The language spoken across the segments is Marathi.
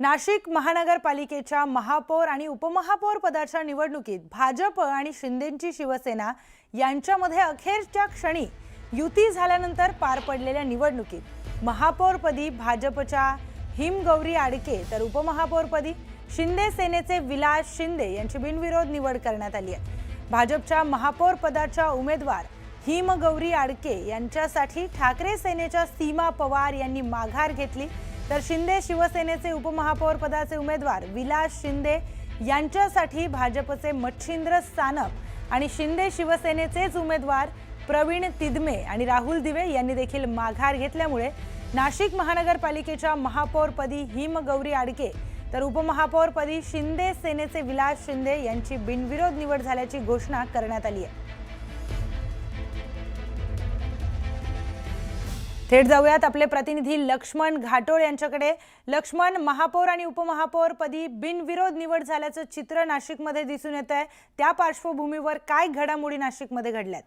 नाशिक महानगरपालिकेच्या महापौर आणि उपमहापौर पदाच्या निवडणुकीत भाजप आणि शिंदेंची शिवसेना यांच्यामध्ये अखेरच्या क्षणी युती झाल्यानंतर पार पडलेल्या निवडणुकीत महापौरपदी भाजपच्या हिमगौरी आडके तर उपमहापौरपदी शिंदे सेनेचे विलास शिंदे यांची बिनविरोध निवड करण्यात आली आहे। भाजपच्या महापौर पदाच्या उमेदवार हिमगौरी आडके यांच्यासाठी ठाकरे सेनेच्या सीमा पवार यांनी माघार घेतली, तर शिंदे शिवसेनेचे उपमहापौर पदाचे उमेदवार विलास शिंदे यांच्यासाठी भाजपचे मच्छिंद्र सानप आणि शिंदे शिवसेनेचेच उमेदवार प्रवीण तिदमे आणि राहुल दिवे यांनी देखील माघार घेतल्यामुळे नाशिक महानगरपालिकेच्या महापौरपदी हिमगौरी आडके तर उपमहापौरपदी शिंदे सेनेचे विलास शिंदे यांची बिनविरोध निवड झाल्याची घोषणा करण्यात आली आहे। थेट जाऊयात आपले प्रतिनिधी लक्ष्मण घाटोळ यांच्याकडे। लक्ष्मण, महापौर आणि उपमहापौर पदी बिनविरोध निवड झाल्याचं चित्र नाशिकमध्ये दिसून येत आहे, त्या पार्श्वभूमीवर काय घडामोडी नाशिकमध्ये घडल्यात?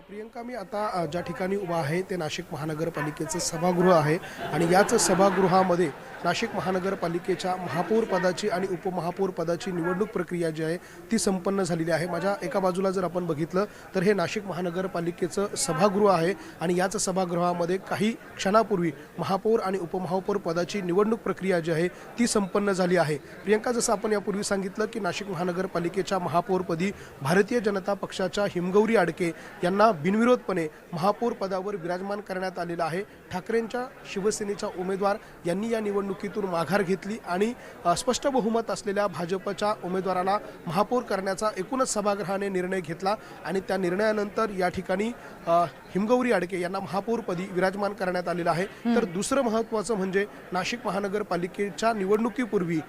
प्रियंका, मी आता ज्या ठिकाणी उभा आहे ते नाशिक महानगरपालिकेचं सभागृह आहे आणि याच सभागृहामध्ये नाशिक महानगरपालिकेच्या महापौर पदाची आणि उपमहापौर पदाची निवडणूक प्रक्रिया जी आहे ती संपन्न झालेली आहे। माझ्या एका बाजूला जर आपण बघितलं तर हे नाशिक महानगरपालिकेचं सभागृह आहे आणि याच सभागृहामध्ये काही क्षणापूर्वी महापौर आणि उपमहापौर पदाची निवडणूक प्रक्रिया जी आहे ती संपन्न झाली आहे। प्रियंका, जसं आपण यापूर्वी सांगितलं की नाशिक महानगरपालिकेच्या महापौरपदी भारतीय जनता पक्षाच्या हिमगौरी आडके यांना बिनविरोधपणे महापौर पदावर विराजमान करण्यात आलेला आहे। ठाकरेंच्या शिवसेनेच्या उमेदवार यांनी या निवडणुकीतून माघार घेतली आणि स्पष्ट बहुमत असलेल्या भाजपच्या उमेदवाराला महापौर करण्याचा एकूणच सभागृहाने निर्णय घेतला आणि त्या निर्णयानंतर या ठिकाणी हिमगौरी आडके यांना महापौरपदी विराजमान करण्यात आलेला आहे। तर दुसरं महत्त्वाचं म्हणजे नाशिक महानगरपालिकेच्या निवडणुकीपूर्वी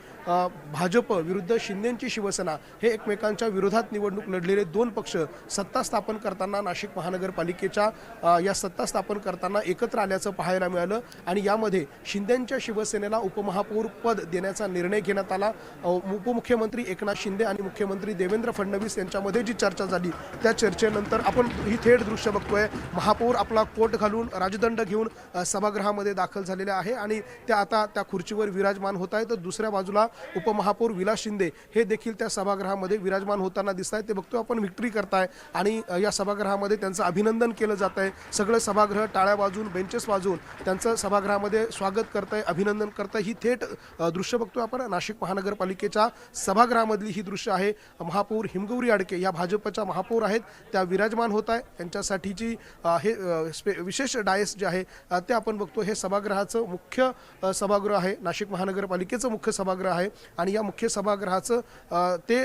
भाजप विरुद्ध शिंदेंची शिवसेना हे एकमेकांच्या विरोधात निवडणूक लढलेले दोन पक्ष सत्ता स्थापन करताना नाशिक महानगरपालिकेच्या या सत्ता स्थापन करताना एकत्र आल्याचं पाहायला मिळालं आणि यामध्ये शिंदेंच्या शिवसेनेला उपमहापौर पद देण्याचा निर्णय घेण्यात आला। उपमुख्यमंत्री एकनाथ शिंदे आणि मुख्यमंत्री देवेंद्र फडणवीस यांच्यामध्ये जी चर्चा झाली त्या चर्चेनंतर आपण ही थेट दृश्य बघतोय। महापौर आपला कोट घालून राजदंड घेऊन सभागृहामध्ये दाखल झालेले आहे आणि त्या आता त्या खुर्चीवर विराजमान होत आहे। तर दुसऱ्या बाजूला उपमहापौर विलास शिंदे हे देखील त्या सभागृहामध्ये विराजमान होताना दिसत आहेत। ते बघतोय आपण विक्ट्री करताय आणि या सभागृहामध्ये त्यांचं अभिनंदन केलं जात आहे। सगळं सभागृह टाळ्या वाजवून बेंचेस वाजवून त्यांचं सभागृहामध्ये स्वागत करतंय, अभिनंदन करतंय। ही थेट दृश्य बघतोय आपण नाशिक महानगरपालिकेच्या सभागृहामधली ही दृश्य आहे। महापौर हिमगौरी आडके या भाजपच्या महापौर आहेत, त्या विराजमान होत आहे। त्यांच्यासाठीची हे विशेष डायस जे आहे ते आपण बघतो। हे सभागृहाचं मुख्य सभागृह आहे, नाशिक महानगरपालिकेचं मुख्य सभागृह आहे आणि या मुख्य सभागृहाचं ते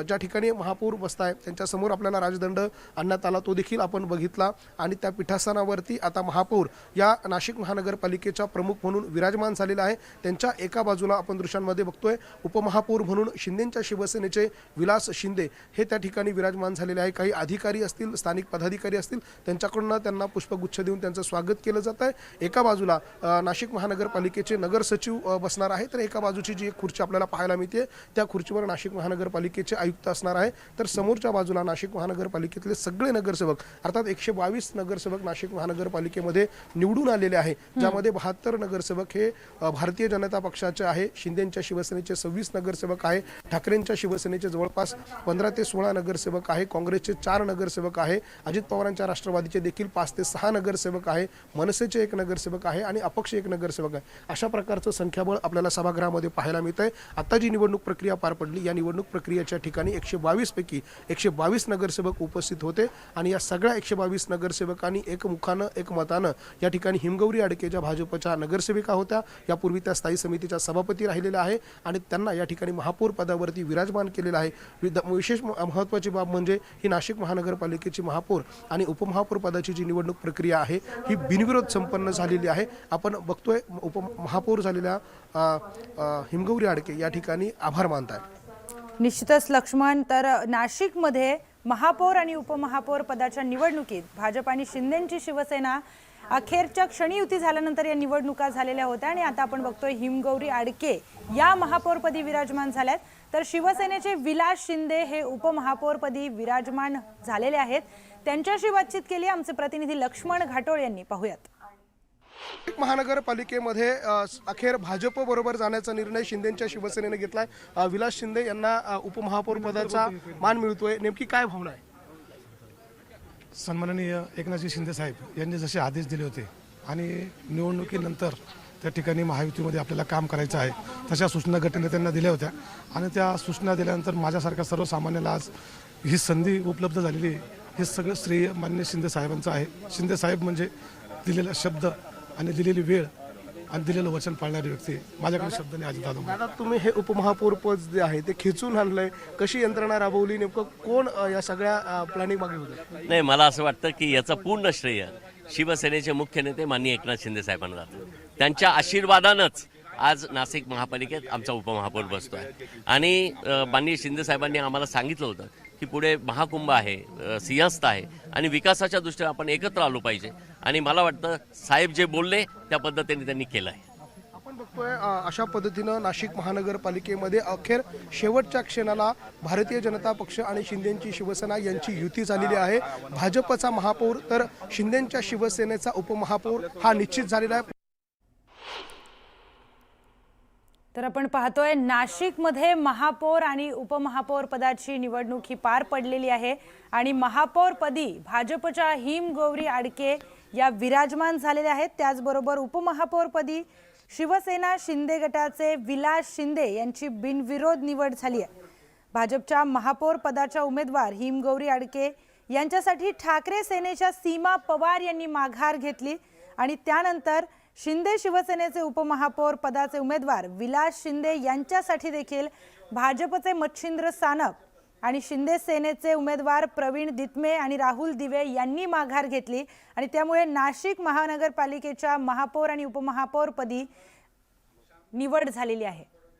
ज्या ठिकाणी महापौर बसताय त्यांच्यासमोर आपल्याला राजदंड आणण्यात आला, तो देखील आपण बघितला आणि त्या पीठासनावरती आता महापौर या नाशिक महानगरपालिकेच्या प्रमुख म्हणून विराजमान झालेला आहे। त्यांच्या एका बाजूला आपण दृश्यांमध्ये बघतोय उपमहापौर म्हणून शिंदेंच्या शिवसेनेचे विलास शिंदे हे त्या ठिकाणी विराजमान झालेले आहे। काही अधिकारी असतील, स्थानिक पदाधिकारी असतील, त्यांच्याकडून त्यांना पुष्पगुच्छ देऊन त्यांचं स्वागत केलं जात आहे। एका बाजूला नाशिक महानगरपालिकेचे नगर सचिव बसणार आहे, तर एका बाजूची जी एक खुर्ची आपल्याला पाहायला मिळते त्या खुर्चीवर नाशिक महानगरपालिकेचे आयुक्त असणार आहे। तर समोरच्या बाजूला नाशिक महानगरपालिकेतले सगळे नगरसेवक अर्थात 122 नगरसेवक नाशिक महानगरपालिकेमध्ये निवडून आलेले आहे, ज्यामध्ये 72 नगरसेवक हे भारतीय जनता पक्षाचे आहे, शिंदेंच्या शिवसेनेचे 26 नगरसेवक आहे, ठाकरेंच्या शिवसेनेचे जवळपास 15 ते 16 नगरसेवक आहे, काँग्रेसचे 4 नगरसेवक आहे, अजित पवारांच्या राष्ट्रवादीचे देखील 5 ते 6 नगरसेवक आहे, मनसेचे 1 नगरसेवक आहे आणि अपक्ष 1 नगरसेवक आहे। अशा प्रकारचं संख्याबळ आपल्याला सभागृहामध्ये पाहायला मिळतंय। आता जी निवडणूक प्रक्रिया पार पडली या निवडणूक प्रक्रियेच्या ठिकाणी 122 पैकी 122 नगरसेवक उपस्थित होते आणि या सगळ्या 122 नगरसेवकांनी एकमुखानं एकमतानं या ठिकाणी हिमगौरी आडके ज्या भाजपच्या नगरसेविका होत्या, यापूर्वी त्या स्थायी समितीच्या सभापती राहिलेल्या आहे आणि त्यांना या ठिकाणी महापौर पदावरती विराजमान केलेलं आहे। विशेष महत्त्वाची बाब म्हणजे ही नाशिक महानगरपालिकेची महापौर आणि उपमहापौर पदाची जी निवडणूक प्रक्रिया आहे ही बिनविरोध संपन्न झालेली आहे। आपण बघतोय उपमहापौर झालेल्या हिमगौरी आडके या ठिकाणी आभार मानत आहेत। निश्चितच लक्ष्मण, तर नाशिकमध्ये महापौर आणि उपमहापौर पदाच्या निवडणुकीत भाजप आणि शिंदेंची शिवसेना अखेरच्या क्षणी युती झाल्यानंतर या निवडणुका झालेल्या होत्या आणि आता आपण बघतोय हिमगौरी आडके या महापौरपदी विराजमान झाल्यात, तर शिवसेनेचे विलास शिंदे हे उपमहापौरपदी विराजमान झालेले आहेत। त्यांच्याशी बातचीत केली आमचे प्रतिनिधी लक्ष्मण घाटोळ यांनी, पाहूयात। नाशिक महानगरपालिकेमध्ये अखेर भाजप बरोबर जाण्याचा निर्णय शिंदेच्या शिवसेनेने घेतलाय। विलास शिंदे यांना उपमहापौर पदाचा मान मिळतोय, नेमकी काय भावना आहे? सन्माननीय एकनाथजी शिंदे साहेब यांनी जसे आदेश दिले होते आणि निवडणुकीनंतर त्या ठिकाणी महायुतीमध्ये आपल्याला काम करायचं आहे तशा सूचना गटनेत्यांना दिल्या होत्या आणि त्या सूचना दिल्यानंतर माझ्यासारख्या सर्वसामान्याला आज ही संधी उपलब्ध झालेली आहे। हे सगळं श्रेय माननीय शिंदे साहेबांचं आहे। शिंदे साहेब म्हणजे दिलेला शब्द आणि दिलेली वेळ आणि दिलेलं वचन पाळणारी व्यक्ती। माझ्याकडे शब्द नाही अजित दादा। दादा, तुम्ही हे उपमहापौर पद जे आहे ते खेचून आणलंय, कशी यंत्रणा राबवली, नेमकं कोण या सगळ्या प्लॅनिंग मागे होतं? नाही, मला असं वाटतं की याचं पूर्ण श्रेय शिवसेनेचे मुख्य नेते माननीय एकनाथ शिंदे साहेबांना जातं। त्यांच्या आशीर्वादानंच आज नाशिक महापालिकेत आमचा उपमहापौर बसतो आहे आणि माननीय शिंदे साहेबांनी आम्हाला सांगितलं होतं की पुढे महाकुंभ आहे, सिंहस्थ आहे आणि विकासाच्या दृष्टीने आपण एकत्र आलो पाहिजे आणि मला वाटतं साहेब जे बोलले त्या पद्धतीने त्यांनी केलं आहे। आपण बघतोय अशा पद्धतीनं नाशिक महानगरपालिकेमध्ये अखेर शेवटच्या क्षणाला भारतीय जनता पक्ष आणि शिंदेची शिवसेना यांची युती झालेली आहे। भाजपचा महापौर तर शिंदेच्या शिवसेनेचा उपमहापौर हा निश्चित झालेला आहे। तर आपण पाहतोय नाशिकमध्ये महापौर आणि उपमहापौर पदाची निवडणूक ही पार पडलेली आहे आणि महापौर पदी भाजपच्या हिमगौरी आडके या विराजमान झालेल्या आहेत। त्याचबरोबर उपमहापौर पदी शिवसेना शिंदे गटाचे विलास शिंदे यांची बिनविरोध निवड झाली आहे। भाजपच्या महापौर पदाच्या उमेदवार हिमगौरी आडके यांच्यासाठी ठाकरे सेनेच्या सीमा पवार यांनी माघार घेतली आणि त्यानंतर शिंदे शिवसेनेचे उपमहापौर पदाचे उमेदवार विलास शिंदे यांच्यासाठी देखील भाजपचे मच्छिंद्र सानप आणि शिंदे सेनेचे उमेदवार प्रवीण दित्मे आणि राहुल दिवे यांनी माघार घेतली आणि त्यामुळे नाशिक महानगरपालिकेच्या महापौर आणि उपमहापौर पदी निवड झालेली आहे।